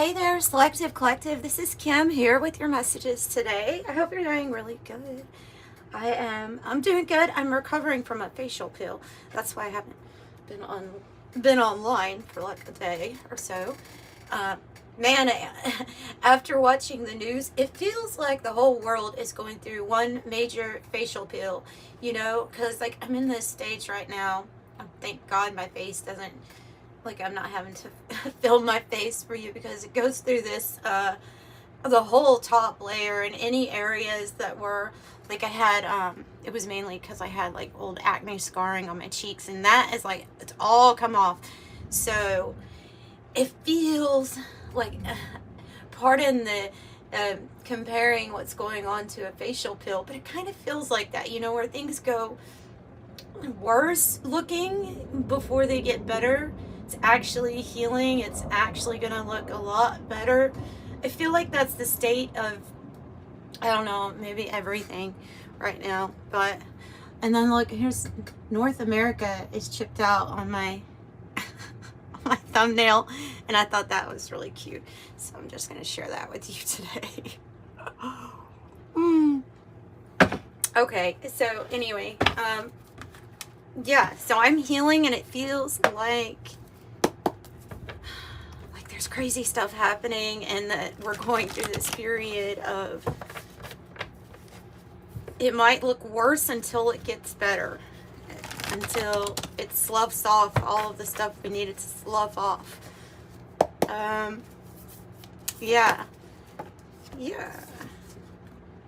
Hey there, Selective Collective. This is Kim here with your messages today. I hope you're doing really good. I'm doing good. I'm recovering from a facial peel. That's why I haven't been online for like a day or so. Man, after watching the news, it feels like the whole world is going through one major facial peel, because like I'm in this stage right now. Thank God my face doesn't, like I'm not having to film my face for you, because it goes through this, the whole top layer in any areas that were, like I had, it was mainly because I had like old acne scarring on my cheeks, and that is like, it's all come off. So it feels like, pardon the comparing what's going on to a facial peel, but it kind of feels like that, where things go worse looking before they get better. It's actually healing. It's actually going to look a lot better. I feel like that's the state of, I don't know, maybe everything right now. But, and then look, here's North America is chipped out on my my thumbnail, and I thought that was really cute. So I'm just going to share that with you today. Okay, so anyway, yeah, so I'm healing, and it feels like there's crazy stuff happening, and that we're going through this period of, it might look worse until it gets better, until it sloughs off all of the stuff we needed to slough off. Yeah.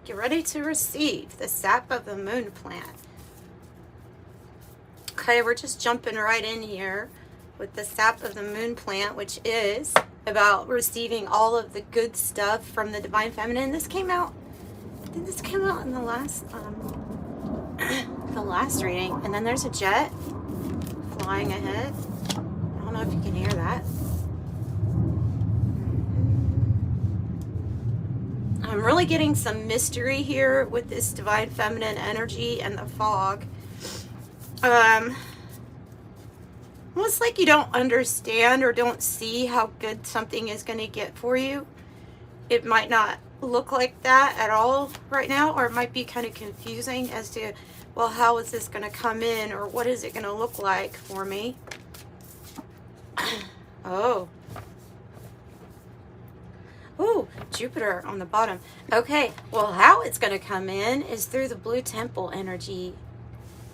Get ready to receive the sap of the moon plant. Okay, we're just jumping right in here with the sap of the moon plant, which is about receiving all of the good stuff from the divine feminine. This came out, I think this came out in the last the last reading. And then there's a jet flying ahead. I don't know if you can hear that. I'm really getting some mystery here with this divine feminine energy and the fog. Almost like you don't understand or don't see how good something is going to get for you. It might not look like that at all right now, or it might be kind of confusing as to, well, how is this going to come in, or what is it going to look like for me? Oh, Jupiter on the bottom. Okay, well, how it's going to come in is through the blue temple energy.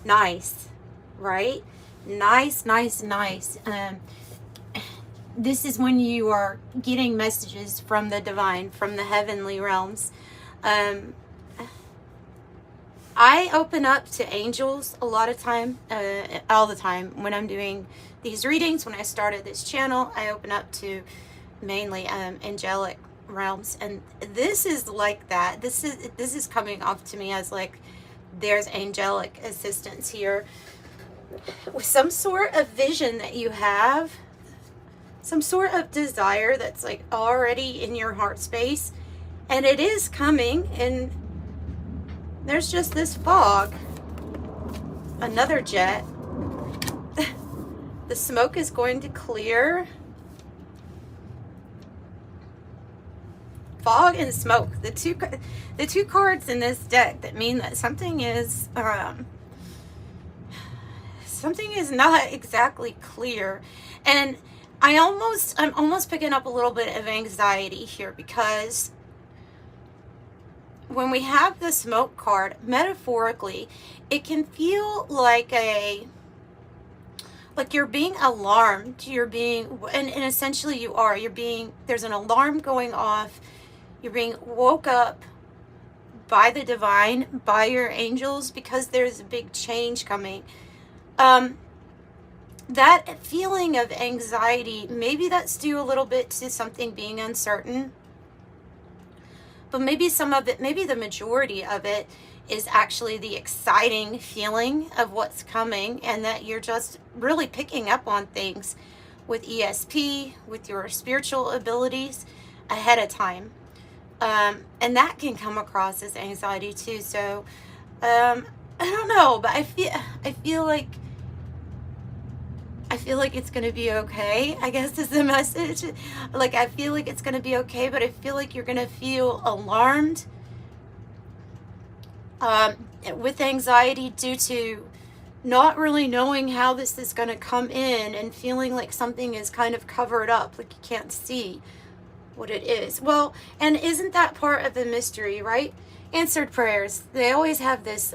Nice, right? Nice. This is when you are getting messages from the divine, from the heavenly realms. I open up to angels a lot of time, all the time when I'm doing these readings. When I started this channel, I open up to mainly angelic realms, and this is like that. This is coming off to me as like there's angelic assistance here, with some sort of vision that you have, some sort of desire that's like already in your heart space, and it is coming, and there's just this fog. Another jet. The smoke is going to clear. Fog and smoke, the two cards in this deck that mean that something is not exactly clear. And I'm almost picking up a little bit of anxiety here, because when we have the smoke card, metaphorically, it can feel like you're being alarmed. And essentially you are. There's an alarm going off. You're being woke up by the divine, by your angels, because there's a big change coming. That feeling of anxiety, maybe that's due a little bit to something being uncertain. But maybe some of it, maybe the majority of it, is actually the exciting feeling of what's coming, and that you're just really picking up on things with ESP, with your spiritual abilities ahead of time. And that can come across as anxiety too. So, I don't know, but I feel feel like it's going to be okay, I guess is the message. Like, I feel like it's going to be okay, but I feel like you're going to feel alarmed with anxiety due to not really knowing how this is going to come in and feeling like something is kind of covered up, like you can't see what it is. Well, and isn't that part of the mystery, right? Answered prayers, they always have this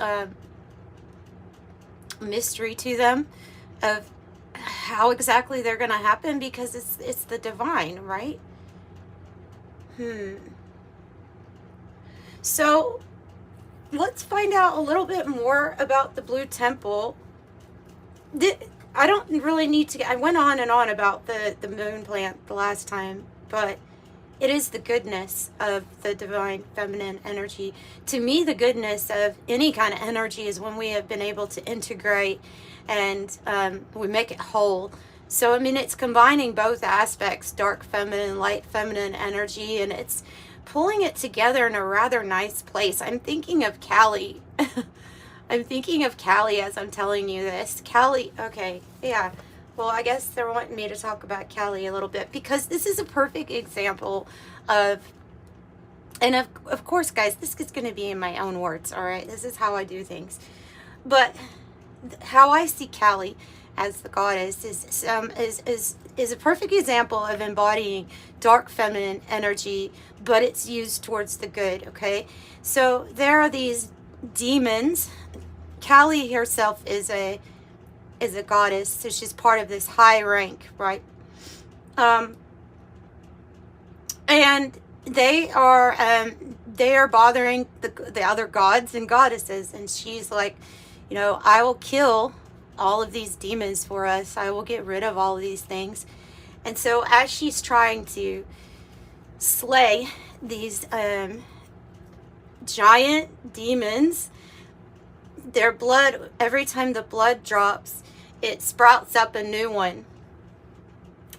mystery to them of how exactly they're going to happen, because it's the divine, right? So let's find out a little bit more about the Blue Temple. I don't really need to, I went on and on about the moon plant the last time, but it is the goodness of the divine feminine energy. To me, the goodness of any kind of energy is when we have been able to integrate and we make it whole. So, I mean, it's combining both aspects, dark feminine, light feminine energy, and it's pulling it together in a rather nice place. I'm thinking of Callie. I'm thinking of Callie as I'm telling you this. Callie, okay, yeah. Well, I guess they're wanting me to talk about Callie a little bit, because this is a perfect example of, and of course, guys, this is going to be in my own words, all right? This is how I do things. But how I see Callie as the goddess is a perfect example of embodying dark feminine energy, but it's used towards the good, okay? So there are these demons. Callie herself is a goddess, so she's part of this high rank, right? And they are bothering the other gods and goddesses, and she's like, you know, I will kill all of these demons for us. I will get rid of all of these things. And so as she's trying to slay these giant demons, their blood, every time the blood drops, it sprouts up a new one.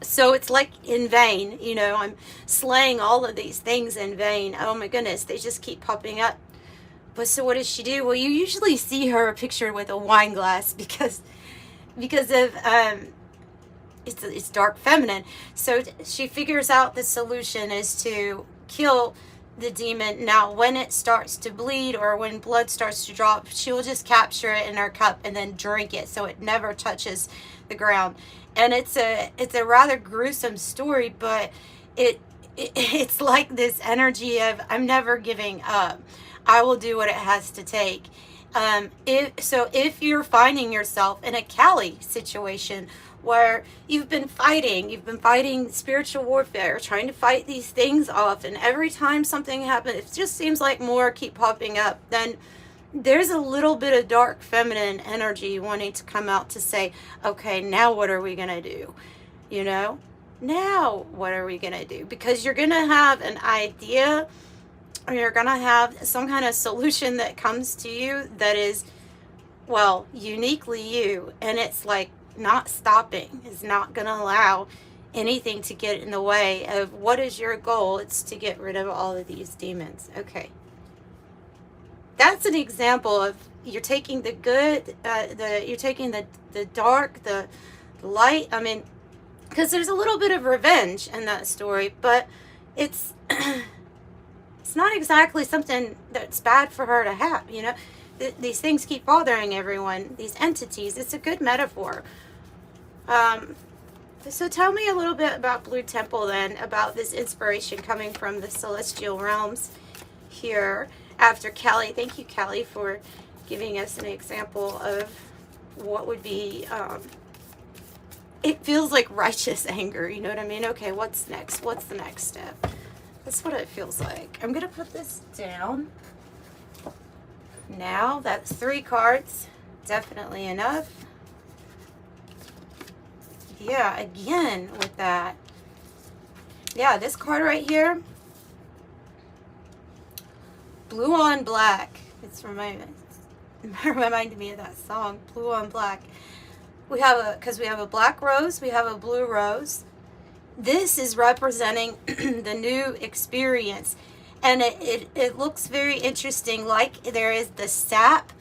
So it's like in vain, you know, I'm slaying all of these things in vain. Oh my goodness, they just keep popping up. But so what does she do? Well, you usually see her pictured with a wine glass because of it's dark feminine. So she figures out the solution is to kill the demon. Now, when it starts to bleed or when blood starts to drop, she will just capture it in her cup and then drink it, so it never touches the ground. And it's a rather gruesome story, but it's like this energy of I'm never giving up. I will do what it has to take. If you're finding yourself in a Callie situation where you've been fighting spiritual warfare, trying to fight these things off, and every time something happens, it just seems like more keep popping up, then there's a little bit of dark feminine energy wanting to come out to say, okay, now what are we going to do? You know, now what are we going to do? Because you're going to have an idea, or you're going to have some kind of solution that comes to you that is, well, uniquely you. And it's like not stopping. It's not going to allow anything to get in the way of what is your goal. It's to get rid of all of these demons. Okay. That's an example of you're taking the good, you're taking the dark, the light. I mean, because there's a little bit of revenge in that story, but it's it's not exactly something that's bad for her to have, you know. These things keep bothering everyone, these entities. It's a good metaphor. So tell me a little bit about Blue Temple then, about this inspiration coming from the celestial realms here after Callie. Thank you, Callie, for giving us an example of what would be, it feels like righteous anger, you know what I mean? Okay, what's next? What's the next step? That's what it feels like. I'm going to put this down. Now, that's 3 cards. Definitely enough. Yeah, again with that. Yeah, this card right here. Blue on black. It's reminding me of that song, Blue on Black. We have because we have a black rose, we have a blue rose. This is representing the new experience. And it looks very interesting, like there is the sap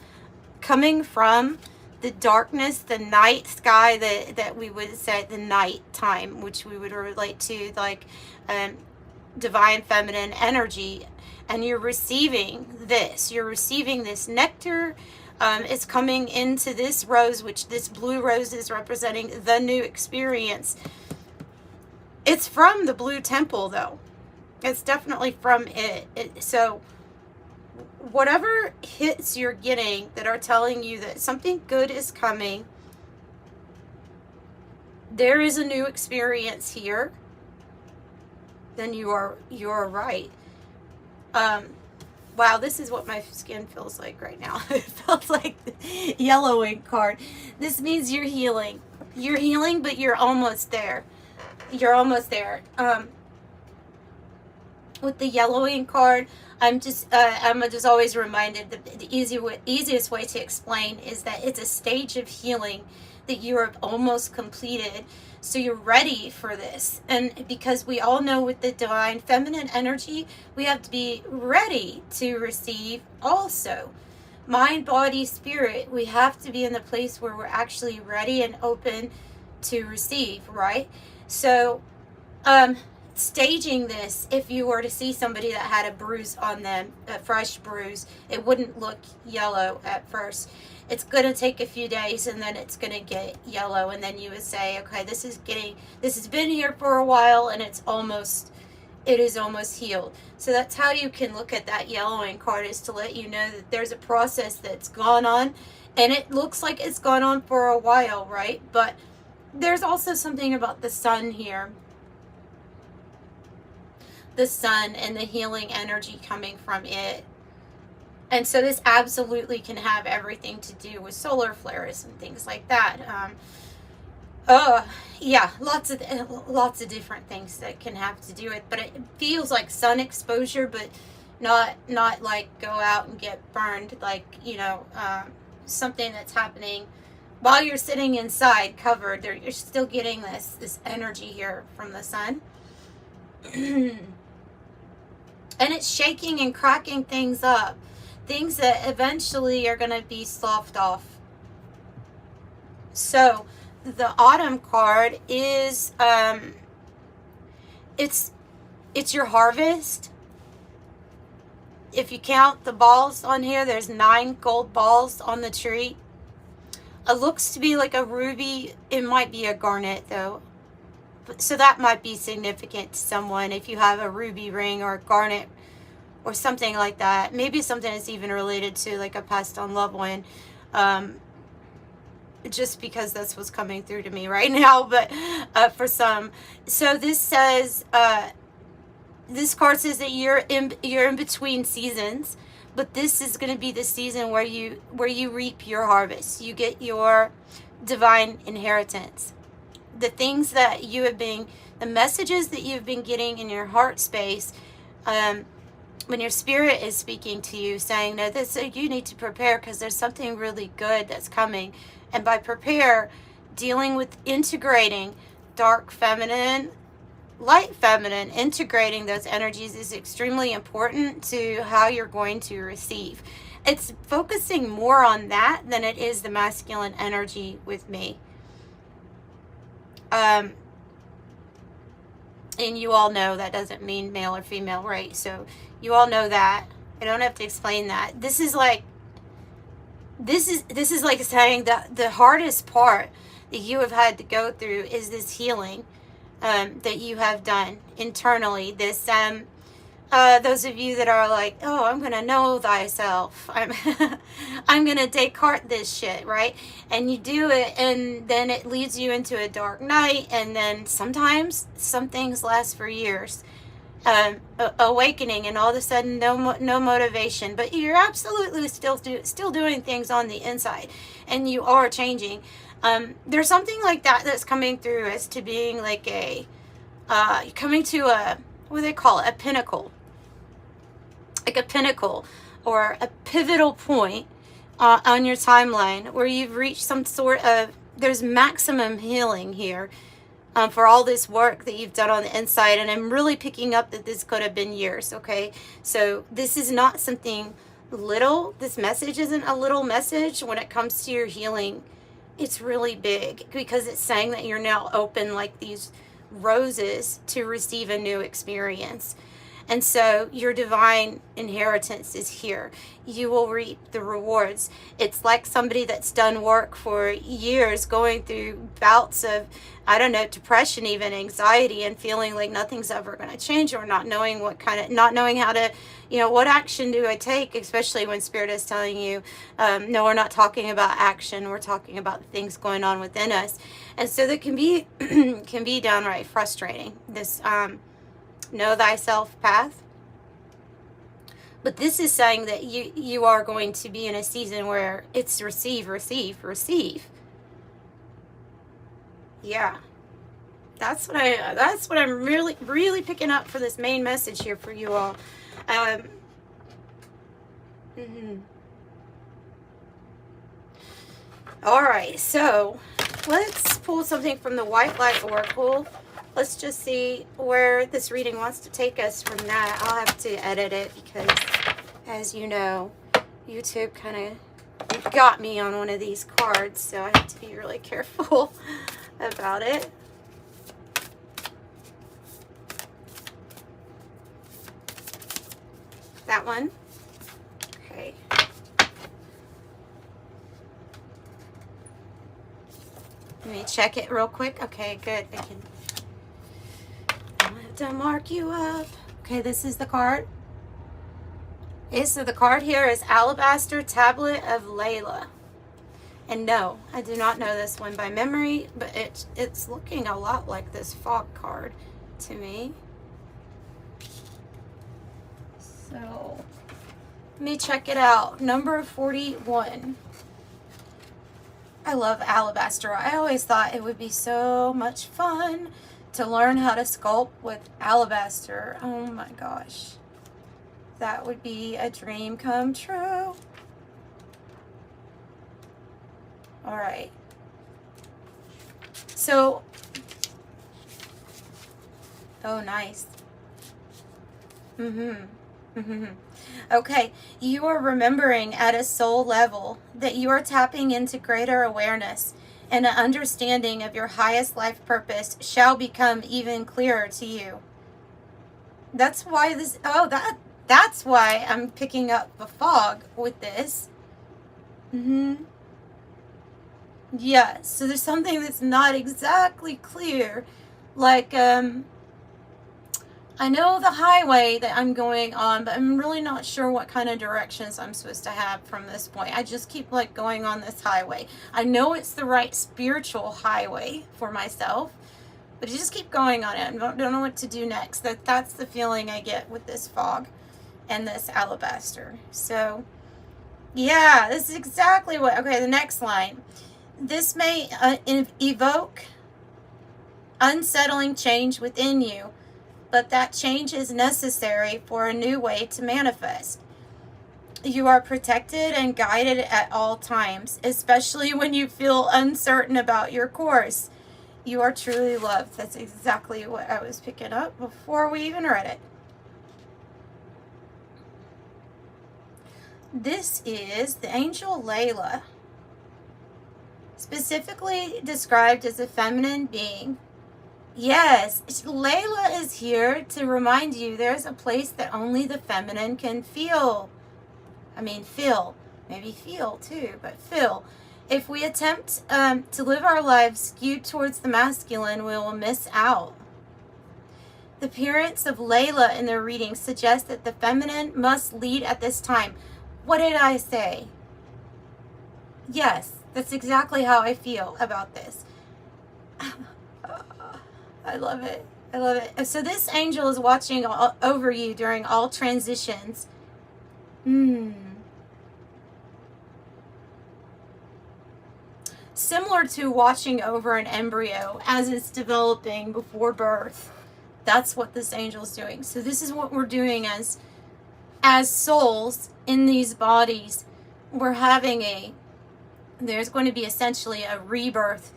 coming from the darkness, the night sky, that we would say the night time, which we would relate to like divine feminine energy. And you're receiving this. You're receiving this nectar. It's coming into this rose, which this blue rose is representing the new experience. It's from the Blue Temple, though. It's definitely from it. So whatever hits you're getting that are telling you that something good is coming, there is a new experience here, then you are right. Wow, this is what my skin feels like right now. It feels like the yellowing card. This means you're healing. You're healing, but you're almost there. You're almost there. With the yellowing card, I'm just always reminded that the easiest way to explain is that it's a stage of healing that you are almost completed. So you're ready for this. And because we all know with the divine feminine energy, we have to be ready to receive also. Mind, body, spirit, we have to be in the place where we're actually ready and open to receive, right? So, staging this, if you were to see somebody that had a bruise on them, a fresh bruise, it wouldn't look yellow at first. It's going to take a few days and then it's going to get yellow, and then you would say, okay, this has been here for a while and it is almost healed. So that's how you can look at that yellowing card, is to let you know that there's a process that's gone on, and it looks like it's gone on for a while, right? But there's also something about the sun here. The sun and the healing energy coming from it. And so this absolutely can have everything to do with solar flares and things like that. Yeah, lots of different things that can have to do with it. But it feels like sun exposure, but not like go out and get burned, like, something that's happening while you're sitting inside covered. You're still getting this energy here from the sun. And it's shaking and cracking things up. Things that eventually are going to be sloughed off. So the autumn card is it's your harvest. If you count the balls on here, there's 9 gold balls on the tree. It looks to be like a ruby. It might be a garnet though. So that might be significant to someone if you have a ruby ring or a garnet or something like that. Maybe something that's even related to like a passed on loved one. Just because that's what's coming through to me right now. But for some. So this says, this card says that you're in between seasons. But this is going to be the season where you reap your harvest. You get your divine inheritance. The things that you have been, the messages that you've been getting in your heart space, when your spirit is speaking to you, saying, no, you need to prepare because there's something really good that's coming. And by prepare, dealing with integrating dark feminine, light feminine, integrating those energies is extremely important to how you're going to receive. It's focusing more on that than it is the masculine energy with me. And you all know that doesn't mean male or female, right? So you all know that. I don't have to explain that. This is like saying that the hardest part that you have had to go through is this healing that you have done internally. This those of you that are like, oh, I'm gonna know thyself. I'm gonna Descartes this shit, right? And you do it, and then it leads you into a dark night, and then sometimes some things last for years. Awakening, and all of a sudden no motivation, but you're absolutely still doing things on the inside, and you are changing. There's something like that that's coming through as to being like coming to a, what do they call it, a pinnacle, like a pinnacle or a pivotal point on your timeline where you've reached some sort of, there's maximum healing here. For all this work that you've done on the inside. And I'm really picking up that this could have been years, okay? So this is not something this message isn't a little message when it comes to your healing. It's really big because it's saying that you're now open like these roses to receive a new experience. And so your divine inheritance is here. You will reap the rewards. It's like somebody that's done work for years, going through bouts of, I don't know, depression, even anxiety, and feeling like nothing's ever going to change, or not knowing not knowing how to, what action do I take, especially when Spirit is telling you, no, we're not talking about action. We're talking about the things going on within us. And so that can be, can be downright frustrating. This, know thyself path. But this is saying that you are going to be in a season where it's receive, receive, receive. Yeah. That's what I'm really, really picking up for this main message here for you all. All right, so let's pull something from the White Light Oracle. Let's just see where this reading wants to take us from that. I'll have to edit it because, as you know, YouTube kind of got me on one of these cards, so I have to be really careful about it. That one. Okay. Let me check it real quick. Okay, good. I don't have to mark you up. Okay, this is the card. Okay, so the card here is Alabaster Tablet of Layla. And no, I do not know this one by memory, but it's looking a lot like this fog card to me. So, let me check it out. Number 41. I love alabaster. I always thought it would be so much fun to learn how to sculpt with alabaster. Oh my gosh. That would be a dream come true. All right. So, oh, nice. Okay, you are remembering at a soul level that you are tapping into greater awareness, and an understanding of your highest life purpose shall become even clearer to you. That's why that's why I'm picking up the fog with this. Yeah, so there's something that's not exactly clear. Like, I know the highway that I'm going on, but I'm really not sure what kind of directions I'm supposed to have from this point. I just keep like going on this highway. I know it's the right spiritual highway for myself, but I just keep going on it. I don't know what to do next. That's the feeling I get with this fog and this alabaster. So, yeah, this is exactly what... Okay, the next line. This may evoke unsettling change within you, but that change is necessary for a new way to manifest. You are protected and guided at all times, especially when you feel uncertain about your course. You are truly loved. That's exactly what I was picking up before we even read it. This is the angel Layla, specifically described as a feminine being. Yes, Layla is here to remind you there's a place that only the feminine can feel. I mean, feel. Maybe feel too, but feel. If we attempt to live our lives skewed towards the masculine, we will miss out. The appearance of Layla in the reading suggests that the feminine must lead at this time. What did I say? Yes, that's exactly how I feel about this. I love it. I love it. So this angel is watching over you during all transitions. Similar to watching over an embryo as it's developing before birth. That's what this angel is doing. So this is what we're doing as souls in these bodies. We're having there's going to be essentially a rebirth.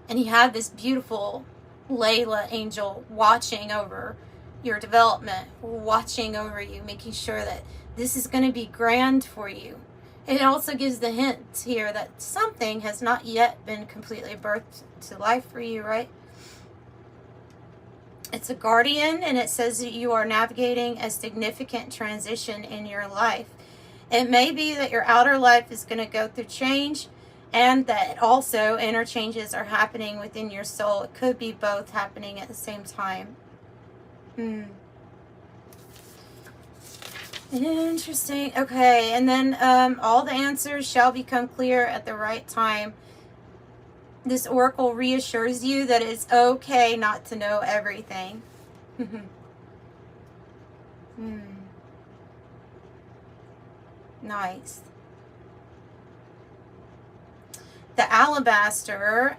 And you have this beautiful Layla angel watching over your development, watching over you, making sure that This is going to be grand for you. It also gives the hint here that something has not yet been completely birthed to life for you, right? It's a guardian, and it says that you are navigating a significant transition in your life. It may be that your outer life is going to go through change, and that also inner changes are happening within your soul. It could be both happening at the same time. Interesting. Okay, and then all the answers shall become clear at the right time. This oracle reassures you that it's okay not to know everything. Nice. The alabaster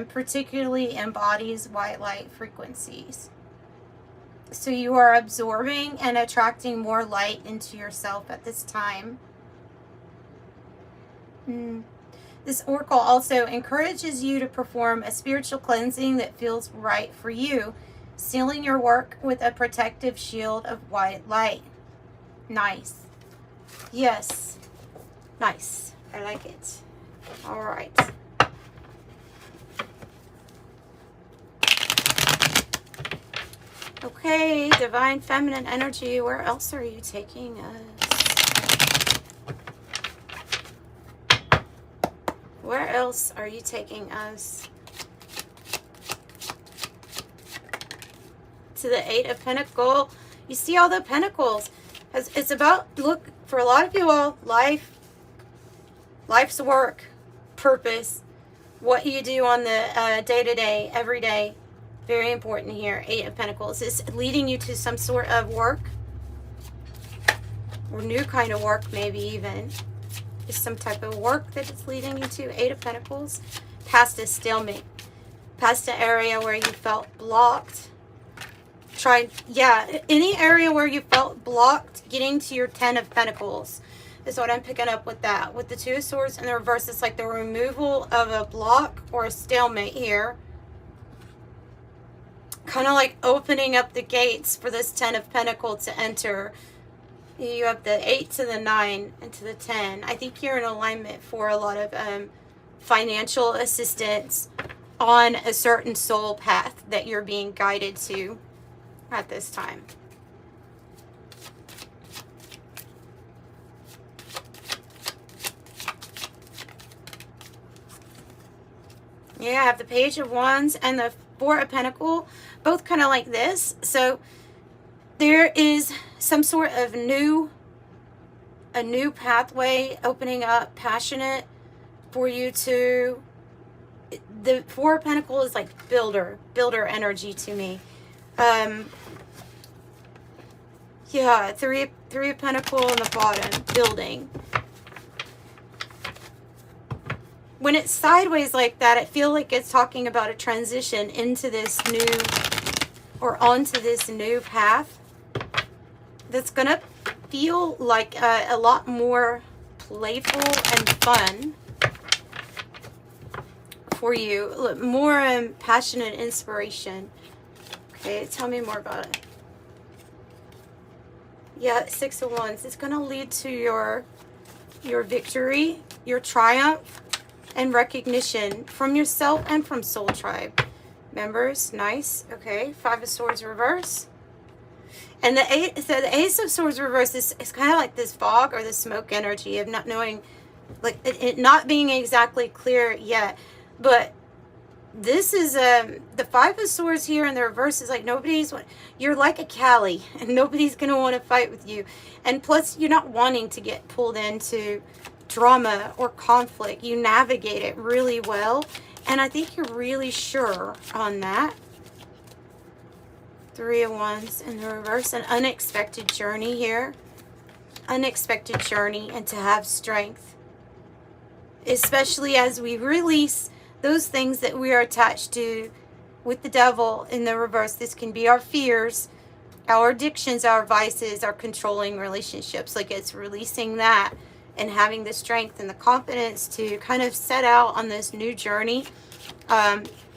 particularly embodies white light frequencies. So you are absorbing and attracting more light into yourself at this time. This oracle also encourages you to perform a spiritual cleansing that feels right for you, sealing your work with a protective shield of white light. Nice. Yes. Nice. I like it. All right. Okay, divine feminine energy, where else are you taking us? Where else are you taking us? To the Eight of Pentacles. You see all the pentacles. It's about, look, for a lot of you all, life's work, purpose, what you do on the day-to-day, every day. Very important here. Eight of Pentacles is leading you to some sort of work, or new kind of work, maybe even. Is some type of work that it's leading you to. Eight of Pentacles. Past a stalemate. Past an area where you felt blocked. Any area where you felt blocked getting to your 10 of Pentacles is what I'm picking up with that. With the Two of Swords in the reverse, it's like the removal of a block or a stalemate here. Kind of like opening up the gates for this 10 of Pentacles to enter. You have the 8 to the 9 and to the 10. I think you're in alignment for a lot of financial assistance on a certain soul path that you're being guided to at this time. Yeah, I have the Page of Wands and the Four of Pentacles, both kind of like this. So there is some sort of a new pathway opening up, passionate for you to. The Four of Pentacles is like builder energy to me. Yeah, three of Pentacles on the bottom, building. When it's sideways like that, I feel like it's talking about a transition into this new, or onto this new path that's going to feel like a lot more playful and fun for you. More passionate inspiration. Okay, tell me more about it. Yeah, Six of Wands. It's going to lead to your victory, your triumph, and recognition from yourself and from Soul Tribe members. Nice. Okay. Five of Swords reverse. And the Ace of Swords reverse is kind of like this fog or the smoke energy of not knowing, like it not being exactly clear yet. But this is the Five of Swords here in the reverse is like you're like a Callie and nobody's going to want to fight with you. And plus you're not wanting to get pulled into drama or conflict. You navigate it really well, and I think you're really sure on that. Three of Wands in the reverse, an unexpected journey here. Unexpected journey, and to have strength, especially as we release those things that we are attached to with the devil in the reverse. This can be our fears, our addictions, our vices, our controlling relationships. Like it's releasing that and having the strength and the confidence to kind of set out on this new journey,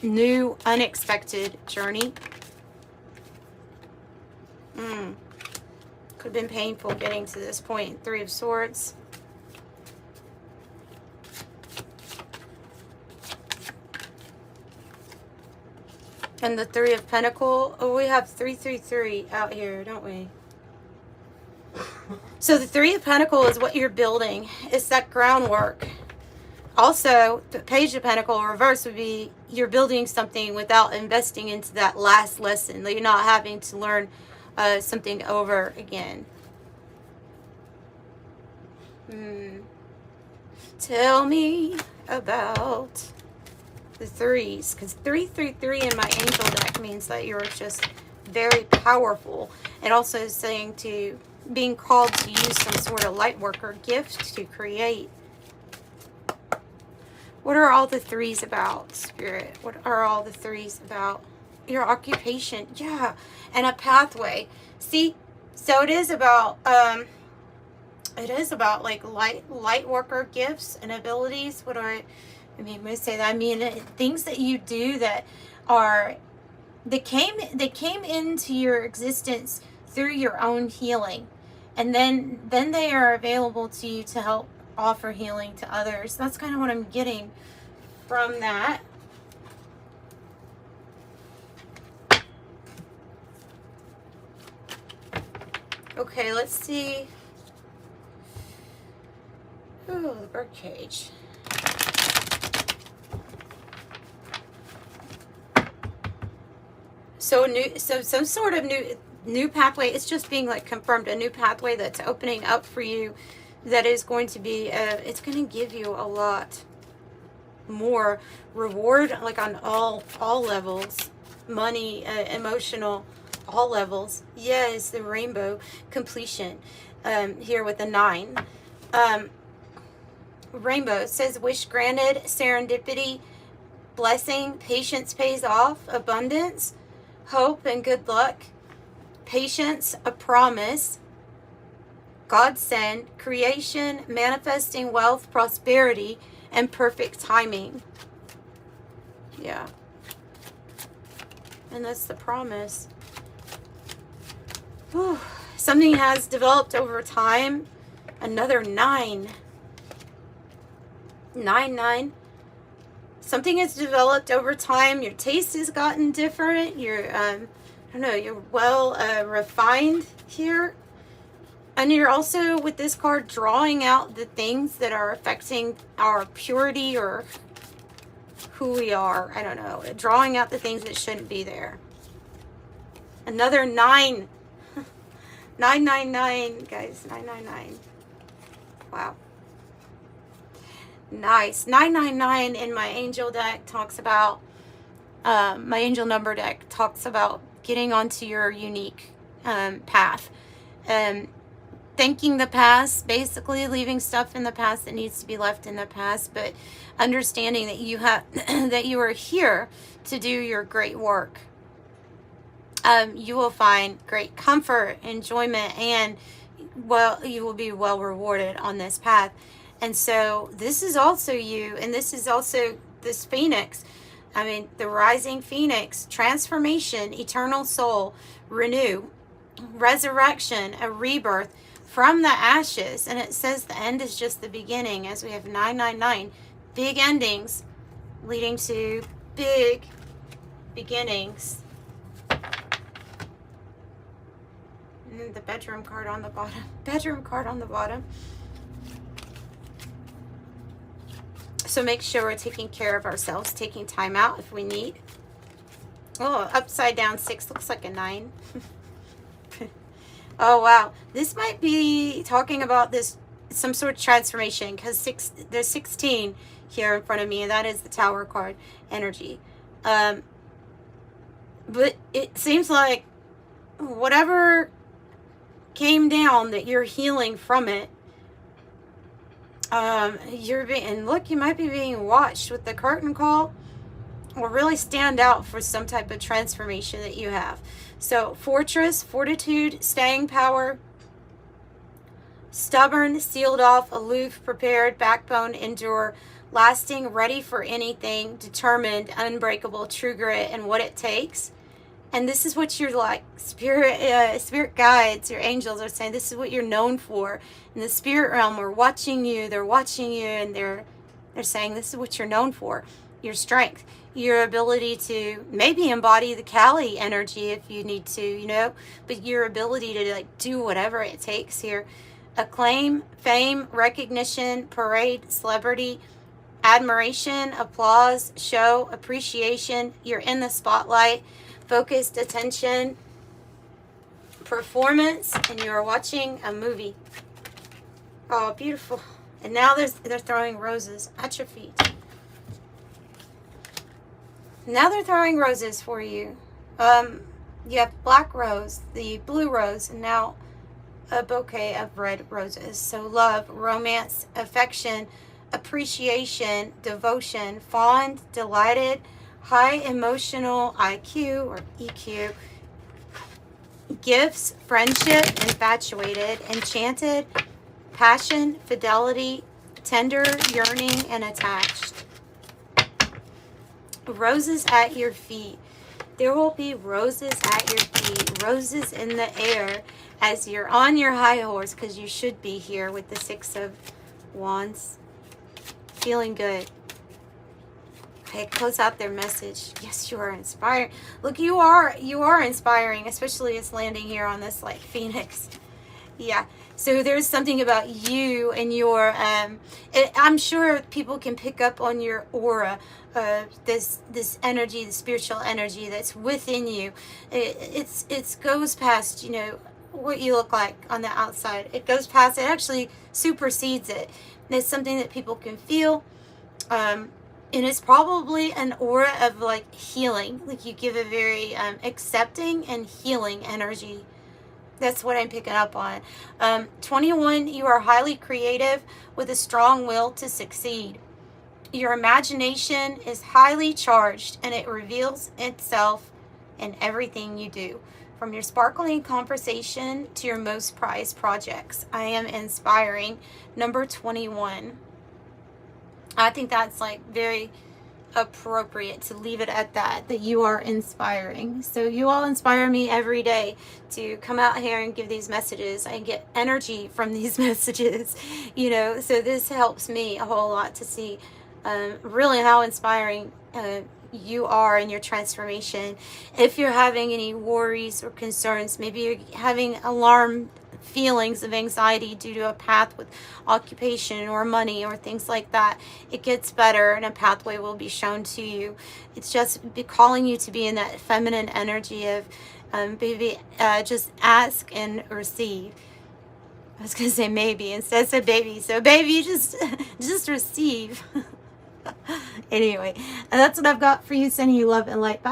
new unexpected journey. Could have been painful getting to this point. 3 of Swords. And the 3 of Pentacles. Oh, we have 333 out here, don't we? So the 3 of Pentacles is what you're building. It's that groundwork. Also, the Page of Pentacles reverse would be you're building something without investing into that last lesson. You're not having to learn something over again. Tell me about the 3s, because 333 in my angel deck means that you're just very powerful. It also is saying to being called to use some sort of light worker gift to create. What are all the 3s about, Spirit? What are all the 3s about? Your occupation, yeah, and a pathway. See, so it is about like light worker gifts and abilities. What do I mean when I say that? I mean things that you do that are they came into your existence through your own healing, and then they are available to you to help offer healing to others. That's kind of what I'm getting from that. Okay, let's see. Oh, the birdcage. So some sort of new pathway. It's just being like confirmed, a new pathway that's opening up for you. That is going to be, it's going to give you a lot more reward, like on all levels, money, emotional, all levels. Yes, the rainbow completion here with the 9. Rainbow says wish granted, serendipity, blessing, patience pays off, abundance, hope and good luck, patience, a promise, godsend, creation, manifesting wealth, prosperity, and perfect timing. Yeah. And that's the promise. Whew. Something has developed over time. Another 9. 9. Something has developed over time. Your taste has gotten different. You're, I don't know, you're well refined here. And you're also, with this card, drawing out the things that are affecting our purity or who we are. I don't know. Drawing out the things that shouldn't be there. Another 9. 999, guys. 999. Wow. Nice. 999 in my angel deck talks about, my angel number deck talks about getting onto your unique path. Thanking the past, basically leaving stuff in the past that needs to be left in the past, but understanding that you have that you are here to do your great work. You will find great comfort, enjoyment, and you will be well rewarded on this path. And so this is also you, and this is also this phoenix. I mean, the rising phoenix, transformation, eternal soul, renew, resurrection, a rebirth from the ashes. And it says the end is just the beginning, as we have 999, big endings leading to big beginnings. And the bedroom card on the bottom. Bedroom card on the bottom. So make sure we're taking care of ourselves, taking time out if we need. Oh, upside down 6 looks like a 9. Oh, wow. This might be talking about this, some sort of transformation, because there's 16 here in front of me, and that is the Tower card energy. But it seems like whatever came down, that you're healing from it. You're being, and look, you might be being watched with the curtain call, or really stand out for some type of transformation that you have. So fortress, fortitude, staying power, stubborn, sealed off, aloof, prepared, backbone, endure, lasting, ready for anything, determined, unbreakable, true grit, and what it takes. And this is what your like spirit guides, your angels are saying. This is what you're known for in the spirit realm. We're watching you. They're watching you, and they're saying this is what you're known for. Your strength, your ability to maybe embody the Kali energy if you need to, you know, but your ability to like do whatever it takes here. Acclaim, fame, recognition, parade, celebrity, admiration, applause, show, appreciation. You're in the spotlight. Focused attention, performance, and you're watching a movie. Oh, beautiful. And now they're throwing roses at your feet. Now they're throwing roses for you. You have black rose, the blue rose, and now a bouquet of red roses. So love, romance, affection, appreciation, devotion, fond, delighted, high emotional IQ or EQ, gifts, friendship, infatuated, enchanted, passion, fidelity, tender, yearning, and attached. Roses at your feet. There will be roses at your feet, roses in the air as you're on your high horse, because you should be here with the Six of Wands. Feeling good. Okay, close out their message. Yes, you are inspired. Look, you are inspiring, especially it's landing here on this like phoenix. Yeah. So there's something about you and your I'm sure people can pick up on your aura, this energy, the spiritual energy that's within you. It goes past, you know, what you look like on the outside. It goes past, it actually supersedes it. And it's something that people can feel. And it's probably an aura of like healing. Like you give a very accepting and healing energy. That's what I'm picking up on. 21, you are highly creative with a strong will to succeed. Your imagination is highly charged and it reveals itself in everything you do. From your sparkling conversation to your most prized projects. I am inspiring. Number 21. I think that's like very appropriate to leave it at that you are inspiring. So you all inspire me every day to come out here and give these messages. I get energy from these messages, you know, so this helps me a whole lot to see really how inspiring you are in your transformation. If you're having any worries or concerns, maybe you're having alarm feelings of anxiety due to a path with occupation or money or things like that, it gets better and a pathway will be shown to you. It's just calling you to be in that feminine energy of baby, just ask and receive. I was gonna say maybe instead said baby. So baby, just receive. Anyway, and that's what I've got for you. Sending you love and light. Bye.